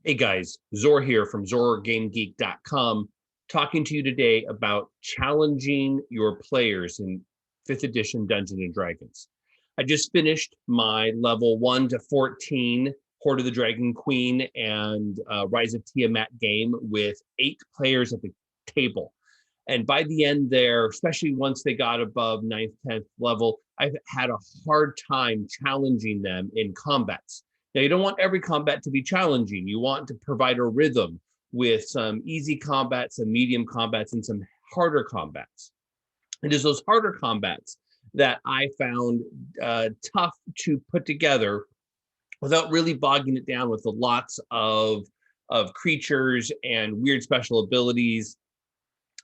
Hey guys, Zor here from ZorGameGeek.com, talking to you today about challenging your players in 5th edition Dungeons and Dragons. I just finished my level 1 to 14 Horde of the Dragon Queen and Rise of Tiamat game with 8 players at the table. And by the end there, especially once they got above 9th, 10th level, I've had a hard time challenging them in combats. Now, you don't want every combat to be challenging. You want to provide a rhythm with some easy combats, some medium combats, and some harder combats. It is those harder combats that I found tough to put together without really bogging it down with lots of creatures and weird special abilities.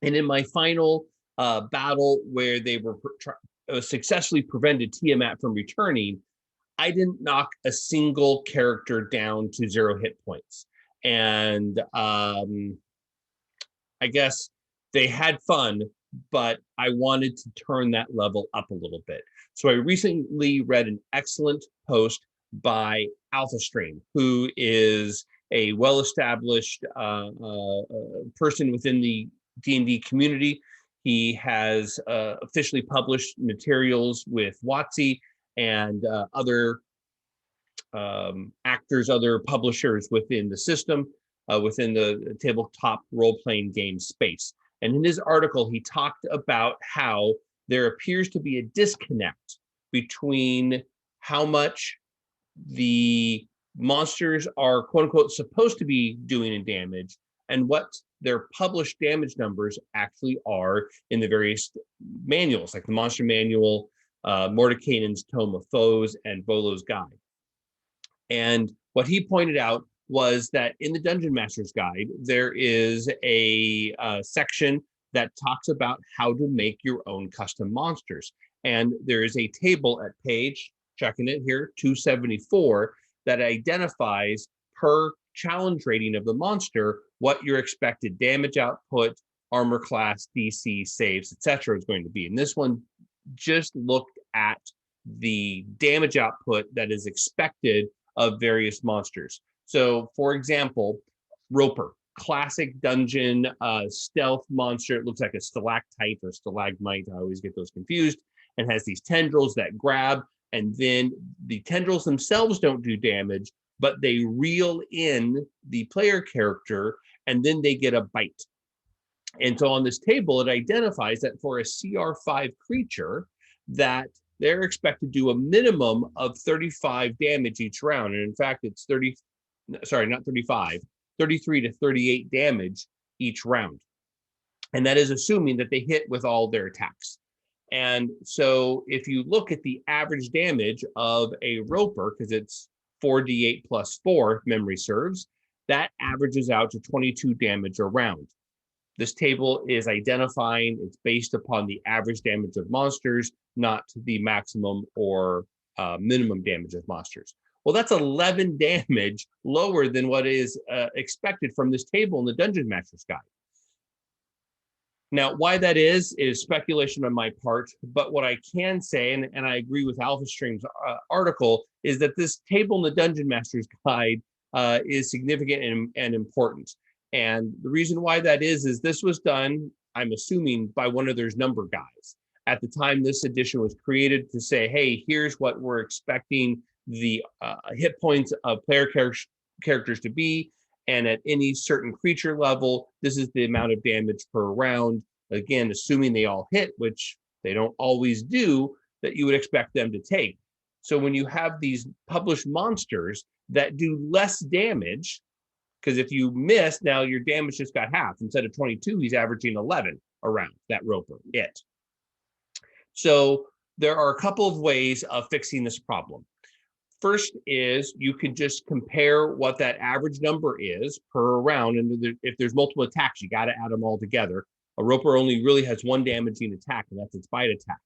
And in my final battle, where they were successfully prevented Tiamat from returning, I didn't knock a single character down to 0 hit points. And I guess they had fun, but I wanted to turn that level up a little bit. So I recently read an excellent post by AlphaStream, who is a well-established person within the D&D community. He has officially published materials with WotC and other actors, other publishers within the system, within the tabletop role-playing game space. And in his article, he talked about how there appears to be a disconnect between how much the monsters are, quote unquote, supposed to be doing in damage and what their published damage numbers actually are in the various manuals, like the Monster Manual, Mordenkainen's Tome of Foes, and Volo's Guide. And what he pointed out was that in the Dungeon Master's Guide, there is a section that talks about how to make your own custom monsters. And there is a table at page, checking it here, 274, that identifies per challenge rating of the monster what your expected damage output, armor class, DC, saves, etc. is going to be. And this one just looked at the damage output that is expected of various monsters. So, for example, Roper, classic dungeon stealth monster. It looks like a stalactite or stalagmite. I always get those confused. And has these tendrils that grab, and then the tendrils themselves don't do damage, but they reel in the player character, and then they get a bite. And so on this table, it identifies that for a CR5 creature, that they're expected to do a minimum of 35 damage each round. And in fact, it's 33 to 38 damage each round. And that is assuming that they hit with all their attacks. And so if you look at the average damage of a Roper, because it's 4d8 plus 4, if memory serves, that averages out to 22 damage a round. This table is identifying, it's based upon the average damage of monsters, not the maximum or minimum damage of monsters. Well, that's 11 damage lower than what is expected from this table in the Dungeon Master's Guide. Now, why that is speculation on my part, but what I can say, and I agree with AlphaStream's article, is that this table in the Dungeon Master's Guide is significant and important. And the reason why that is this was done, I'm assuming, by one of their number guys at the time this edition was created, to say, hey, here's what we're expecting the hit points of player characters to be. And at any certain creature level, this is the amount of damage per round. Again, assuming they all hit, which they don't always do, that you would expect them to take. So when you have these published monsters that do less damage, because if you miss, now your damage just got half. Instead of 22, he's averaging 11 around that Roper, it. So there are a couple of ways of fixing this problem. First is you can just compare what that average number is per round. And if there's multiple attacks, you got to add them all together. A Roper only really has one damaging attack, and that's its bite attack.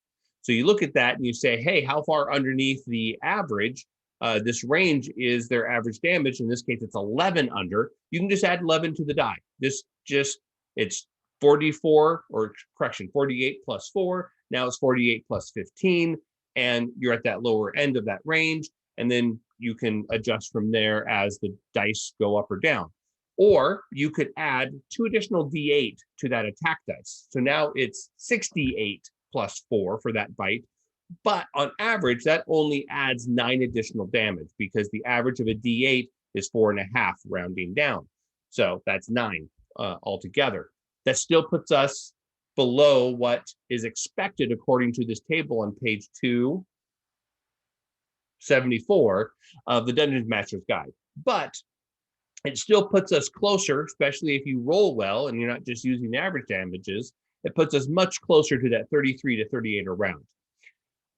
So you look at that and you say, hey, how far underneath the average this range is their average damage? In this case, it's 11 under. You can just add 11 to the die. It's 44, or correction, 48 plus 4. Now it's 48 plus 15, and you're at that lower end of that range. And then you can adjust from there as the dice go up or down. Or you could add 2 additional D8 to that attack dice. So now it's 68 plus 4 for that bite. But on average, that only adds 9 additional damage because the average of a D8 is 4.5 rounding down. So that's 9 altogether. That still puts us below what is expected according to this table on page 274 of the Dungeons Master's Guide. But it still puts us closer, especially if you roll well and you're not just using average damages. It puts us much closer to that 33 to 38 a round.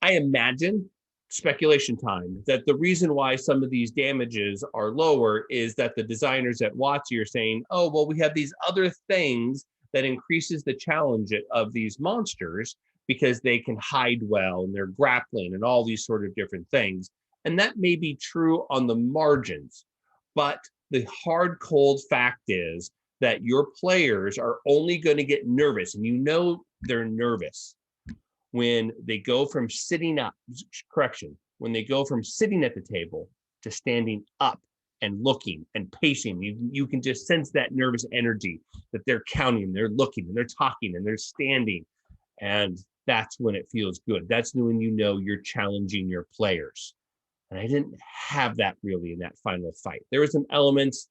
I imagine, speculation time, that the reason why some of these damages are lower is that the designers at WotC are saying, oh, well, we have these other things that increases the challenge of these monsters because they can hide well and they're grappling and all these sort of different things. And that may be true on the margins, but the hard, cold fact is that your players are only going to get nervous, and you know they're nervous when they go from sitting up, when they go from sitting at the table to standing up and looking and pacing. You can just sense that nervous energy that they're counting, they're looking, and they're talking, and they're standing. And that's when it feels good. That's when you know you're challenging your players. And I didn't have that really in that final fight. There were some elements.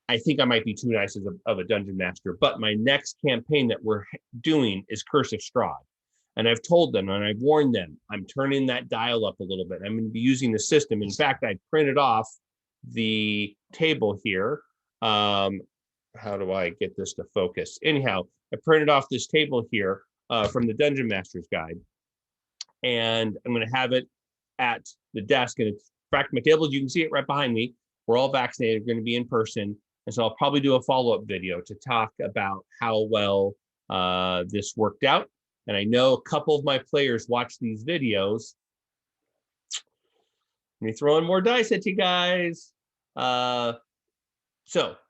I think I might be too nice of a dungeon master, but my next campaign that we're doing is Curse of Strahd. And I've told them and I've warned them, I'm turning that dial up a little bit. I'm going to be using the system. In fact, I printed off the table here. How do I get this to focus? Anyhow, I printed off this table here from the Dungeon Master's Guide. And I'm going to have it at the desk. And in fact, my table, you can see it right behind me. We're all vaccinated. We're going to be in person. And so I'll probably do a follow-up video to talk about how well this worked out. And I know a couple of my players watch these videos. Let me throw in more dice at you guys. So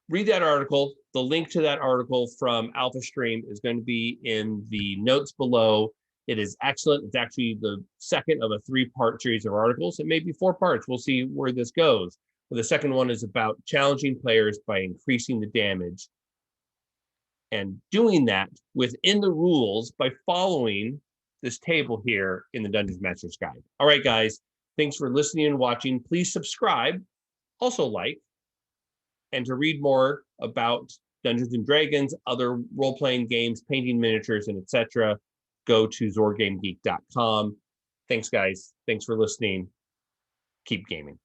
read that article. The link to that article from AlphaStream is going to be in the notes below. It is excellent. It's actually the second of a 3-part series of articles. It may be 4 parts. We'll see where this goes. But the second one is about challenging players by increasing the damage and doing that within the rules by following this table here in the Dungeons Master's Guide. All right, guys, thanks for listening and watching. Please subscribe, also like, and to read more about Dungeons and Dragons, other role-playing games, painting miniatures, and etc., go to ZordGameGeek.com. Thanks, guys. Thanks for listening. Keep gaming.